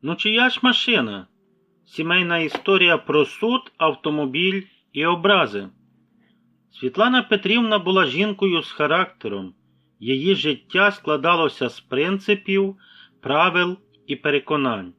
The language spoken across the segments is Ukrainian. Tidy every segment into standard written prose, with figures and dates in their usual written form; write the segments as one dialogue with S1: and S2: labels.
S1: Ну чия ж машина? Сімейна історія про суд, автомобіль і образи. Світлана Петрівна була жінкою з характером. Її життя складалося з принципів, правил і переконань,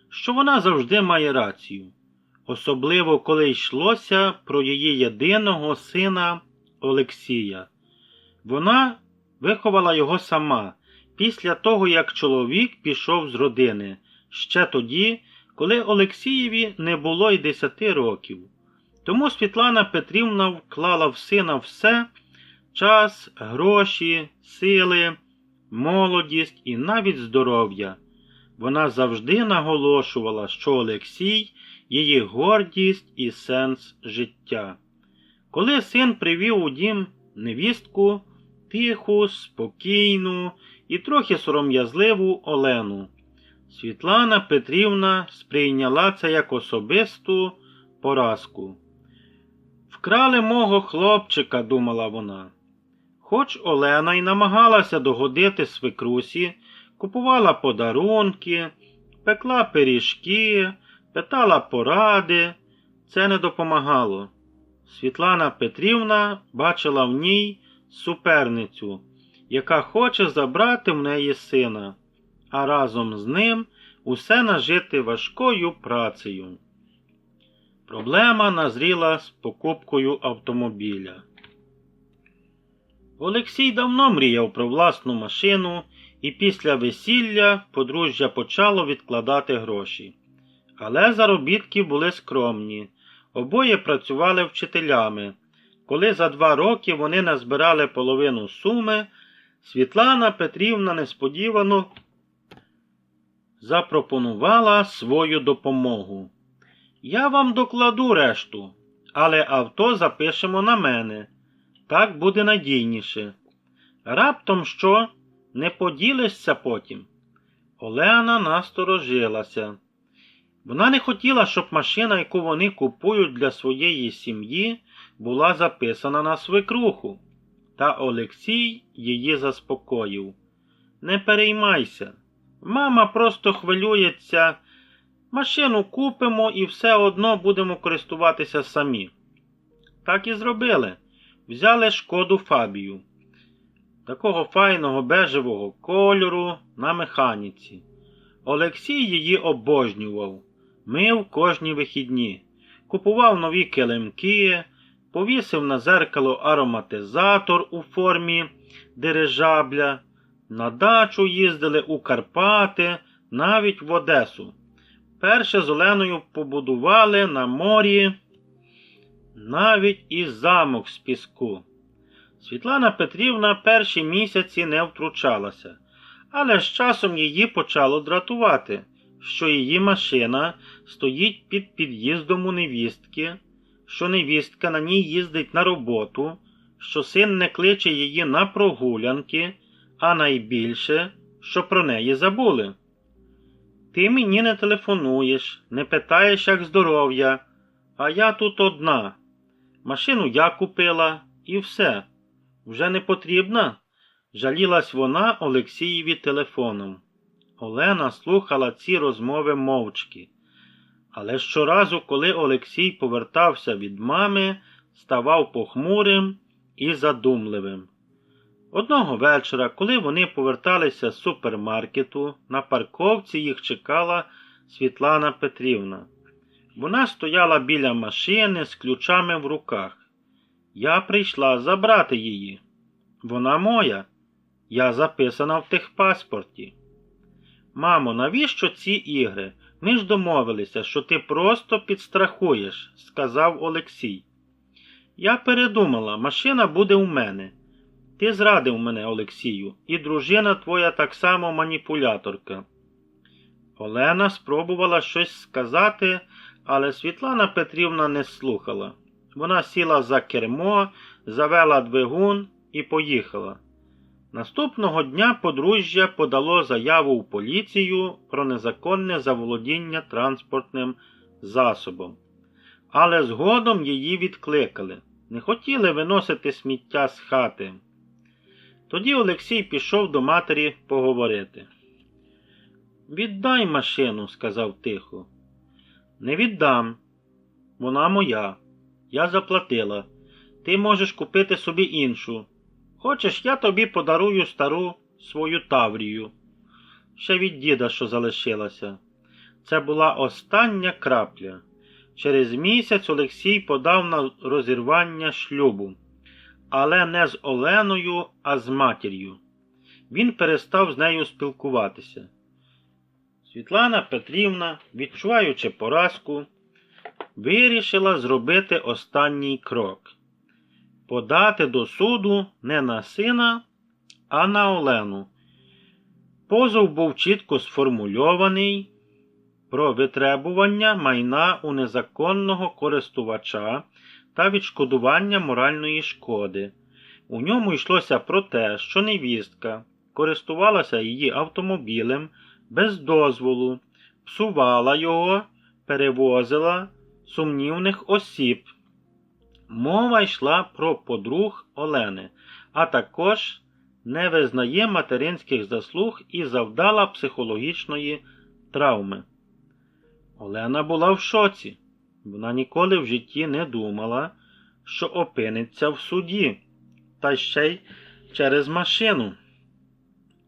S1: що вона завжди має рацію. Особливо, коли йшлося про її єдиного сина Олексія. Вона виховала його сама, після того, як чоловік пішов з родини, ще тоді, коли Олексієві не було й 10 років. Тому Світлана Петрівна вклала в сина все – час, гроші, сили, молодість і навіть здоров'я. Вона завжди наголошувала, що Олексій – її гордість і сенс життя. Коли син привів у дім невістку, тиху, спокійну і трохи сором'язливу Олену, Світлана Петрівна сприйняла це як особисту поразку. «Вкрали мого хлопчика», – думала вона. Хоч Олена й намагалася догодити свекрусі, купувала подарунки, пекла пиріжки, питала поради, це не допомагало. Світлана Петрівна бачила в ній суперницю, яка хоче забрати в неї сина, а разом з ним усе нажити важкою працею. Проблема назріла з покупкою автомобіля. Олексій давно мріяв про власну машину, і після весілля подружжя почало відкладати гроші. Але заробітки були скромні. Обоє працювали вчителями. Коли за 2 роки вони назбирали половину суми, Світлана Петрівна несподівано запропонувала свою допомогу. «Я вам докладу решту, але авто запишемо на мене. Так буде надійніше. Раптом що? Не поділишся потім?» Олена насторожилася. Вона не хотіла, щоб машина, яку вони купують для своєї сім'ї, була записана на свекруху. Та Олексій її заспокоїв. «Не переймайся. Мама просто хвилюється. Машину купимо і все одно будемо користуватися самі». Так і зробили. Взяли Шкоду Фабію. Такого файного бежевого кольору на механіці. Олексій її обожнював. Мив кожні вихідні. Купував нові килимки, повісив на дзеркало ароматизатор у формі дирижабля. На дачу їздили у Карпати, навіть в Одесу. Перше з Оленою побудували на морі навіть і замок з піску. Світлана Петрівна перші місяці не втручалася, але з часом її почало дратувати, що її машина стоїть під під'їздом у невістки, що невістка на ній їздить на роботу, що син не кличе її на прогулянки, а найбільше, що про неї забули. «Ти мені не телефонуєш, не питаєш, як здоров'я, а я тут одна. Машину я купила, і все. Вже не потрібна?» Жалілась вона Олексієві телефоном. Олена слухала ці розмови мовчки. Але щоразу, коли Олексій повертався від мами, ставав похмурим і задумливим. Одного вечора, коли вони поверталися з супермаркету, на парковці їх чекала Світлана Петрівна. Вона стояла біля машини з ключами в руках. «Я прийшла забрати її. Вона моя. Я записана в техпаспорті». «Мамо, навіщо ці ігри? Ми ж домовилися, що ти просто підстрахуєш», – сказав Олексій. «Я передумала, машина буде у мене. Ти зрадив мене, Олексію, і дружина твоя так само маніпуляторка». Олена спробувала щось сказати, але Світлана Петрівна не слухала. Вона сіла за кермо, завела двигун і поїхала. Наступного дня подружжя подало заяву в поліцію про незаконне заволодіння транспортним засобом. Але згодом її відкликали. Не хотіли виносити сміття з хати. Тоді Олексій пішов до матері поговорити. Віддай машину, сказав тихо. Не віддам. Вона моя. Я заплатила. Ти можеш купити собі іншу. Хочеш, я тобі подарую стару свою Таврію. Ще від діда, що залишилася. Це була остання крапля. Через місяць Олексій подав на розірвання шлюбу. Але не з Оленою, а з матір'ю. Він перестав з нею спілкуватися. Світлана Петрівна, відчуваючи поразку, вирішила зробити останній крок. Подати до суду не на сина, а на Олену. Позов був чітко сформульований про витребування майна у незаконного користувача та відшкодування моральної шкоди. У ньому йшлося про те, що невістка користувалася її автомобілем без дозволу, псувала його, перевозила сумнівних осіб. Мова йшла про подруг Олени, а також не визнає материнських заслуг і завдала психологічної травми. Олена була в шоці. Вона ніколи в житті не думала, що опиниться в суді, та ще й через машину.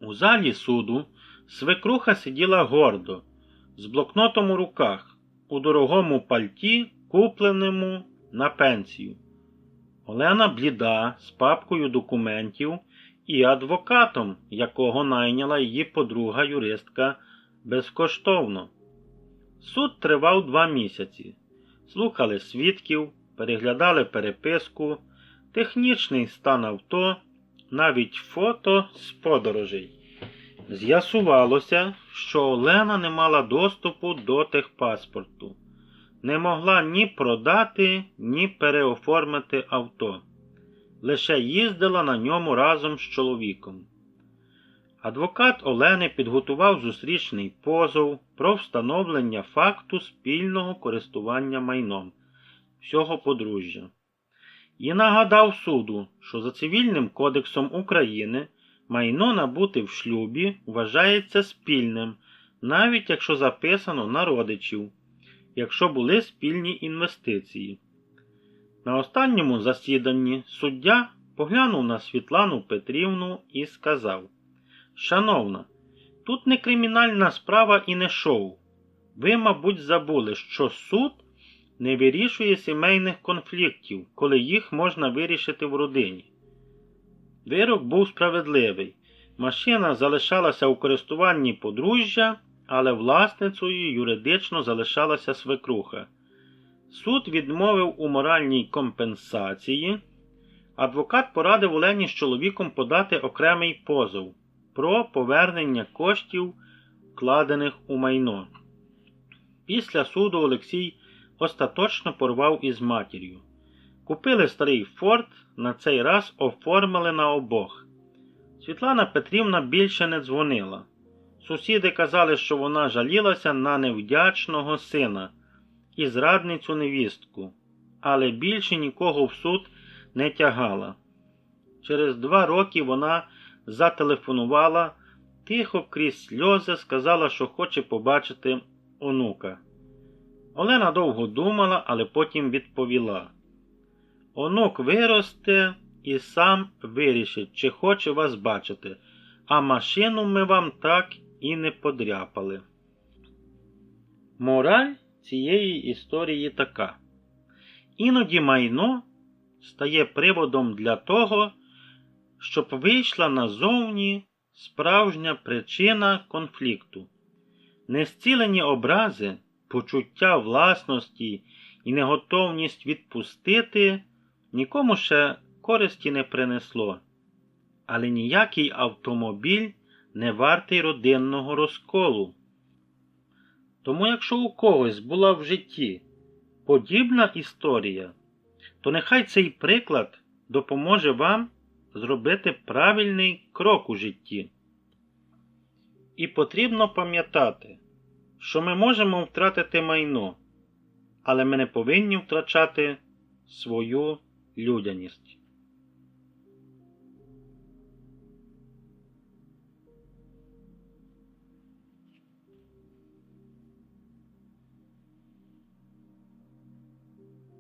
S1: У залі суду свекруха сиділа гордо, з блокнотом у руках, у дорогому пальті, купленому на пенсію. Олена бліда, з папкою документів і адвокатом, якого найняла її подруга-юристка безкоштовно. Суд тривав 2 місяці. Слухали свідків, переглядали переписку, технічний стан авто, навіть фото з подорожей. З'ясувалося, що Олена не мала доступу до техпаспорту. Не могла ні продати, ні переоформити авто. Лише їздила на ньому разом з чоловіком. Адвокат Олени підготував зустрічний позов про встановлення факту спільного користування майном всього подружжя. І нагадав суду, що за Цивільним кодексом України майно набуте в шлюбі вважається спільним, навіть якщо записано на родичів, якщо були спільні інвестиції. На останньому засіданні суддя поглянув на Світлану Петрівну і сказав: «Шановна, тут не кримінальна справа і не шоу. Ви, мабуть, забули, що суд не вирішує сімейних конфліктів, коли їх можна вирішити в родині. Вирок був справедливий. Машина залишалася у користуванні подружжя, але власницею юридично залишалася свекруха. Суд відмовив у моральній компенсації. Адвокат порадив Олені з чоловіком подати окремий позов про повернення коштів, вкладених у майно. Після суду Олексій остаточно порвав із матір'ю. Купили старий Форд, на цей раз оформили на обох. Світлана Петрівна більше не дзвонила. Сусіди казали, що вона жалілася на невдячного сина і зрадницю невістку, але більше нікого в суд не тягала. Через 2 роки вона зателефонувала, тихо крізь сльози сказала, що хоче побачити онука. Олена довго думала, але потім відповіла: «Онук виросте і сам вирішить, чи хоче вас бачити, а машину ми вам так і не подряпали». Мораль цієї історії така: іноді майно стає приводом для того, щоб вийшла назовні справжня причина конфлікту. Незцілені образи, почуття власності і неготовність відпустити нікому ще користі не принесло. Але ніякий автомобіль не вартий родинного розколу. Тому якщо у когось була в житті подібна історія, то нехай цей приклад допоможе вам зробити правильний крок у житті. І потрібно пам'ятати, що ми можемо втратити майно, але ми не повинні втрачати свою людяність.